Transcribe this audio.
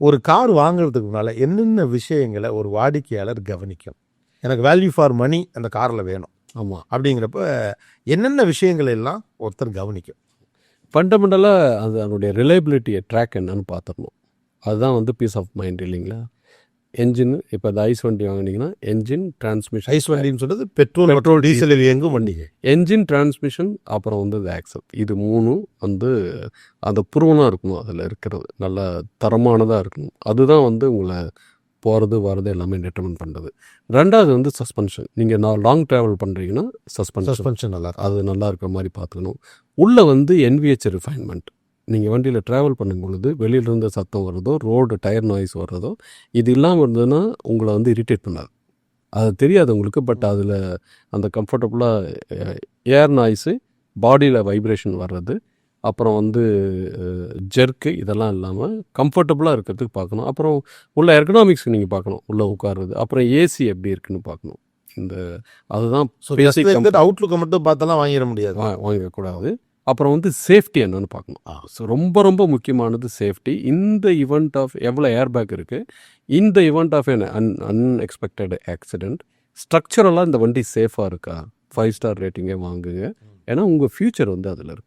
ஒரு கார் வாங்குறதுக்கு முன்னால் என்னென்ன விஷயங்களை ஒரு வாடிக்கையாளர் கவனிக்கும்? எனக்கு வேல்யூ ஃபார் மணி அந்த காரில் வேணும். ஆமாம். அப்படிங்கிறப்ப என்னென்ன விஷயங்கள் எல்லாம் ஒருத்தர் கவனிக்கும்? ஃபண்டமெண்டலாக அது அதனுடைய ரிலையபிலிட்டியை ட்ராக் என்னன்னு பார்த்துடணும். அதுதான் வந்து பீஸ் ஆஃப் மைண்ட் இல்லைங்களா? என்ஜின் இப்போ அந்த ஐஸ் வண்டி வாங்கினீங்கன்னா என்ஜின், டிரான்ஸ்மிஷன். ஐஸ் வண்டின்னு சொல்றது பெட்ரோல் டீசலில் இயங்கும் வண்டி. என்ஜின், டிரான்ஸ்மிஷன், அப்புறம் வந்து இந்த ஆக்சல், இது 3 வந்து அந்த புருவனாக இருக்கணும். அதில் இருக்கிறது நல்ல தரமானதாக இருக்கணும். அதுதான் வந்து உங்களை போகிறது வர்றது எல்லாமே டிட்டர்மின் பண்ணுறது. 2வது வந்து சஸ்பென்ஷன். நீங்கள் லாங் ட்ராவல் பண்ணுறீங்கன்னா சஸ்பென்ஷன் நல்லா அது நல்லா இருக்கிற மாதிரி பார்த்துக்கணும். உள்ளே வந்து NVH ரிஃபைன்மெண்ட். நீங்கள் வண்டியில் ட்ராவல் பண்ணும் பொழுது வெளியிலேருந்து சத்தம் வர்றதோ, ரோடு டயர் நாய்ஸ் வர்றதோ, இது இல்லாமல் இருந்ததுன்னா உங்களை வந்து இரிட்டேட் பண்ணாது. அது தெரியாது உங்களுக்கு. பட் அதில் அந்த கம்ஃபர்டபுளாக ஏர் நாய்ஸு, பாடியில் வைப்ரேஷன் வர்றது, அப்புறம் வந்து ஜெர்க்கு, இதெல்லாம் இல்லாமல் கம்ஃபர்டபுளாக இருக்கிறதுக்கு பார்க்கணும். அப்புறம் உள்ள எர்கனாமிக்ஸ் நீங்கள் பார்க்கணும், உள்ளே உட்காருறது. அப்புறம் ஏசி எப்படி இருக்குன்னு பார்க்கணும். இந்த அதுதான் அவுட்லுக்கை மட்டும் பார்த்தெல்லாம் வாங்கிட முடியாது, வாங்கக்கூடாது. அப்புறம் வந்து சேஃப்டி என்னன்னு பார்க்கணும். ஸோ ரொம்ப ரொம்ப முக்கியமானது சேஃப்டி. இந்த ஈவெண்ட் ஆஃப் எவ்வளோ ஏர்பேக் இருக்குது, இந்த ஈவெண்ட் ஆஃப் அன்எக்ஸ்பெக்டட் ஆக்சிடெண்ட், ஸ்ட்ரக்சரலாக இந்த வண்டி சேஃபாக இருக்கா, 5 ஸ்டார் ரேட்டிங்கே வாங்குங்க. ஏன்னா உங்கள் ஃப்யூச்சர் வந்து அதில் இருக்குது.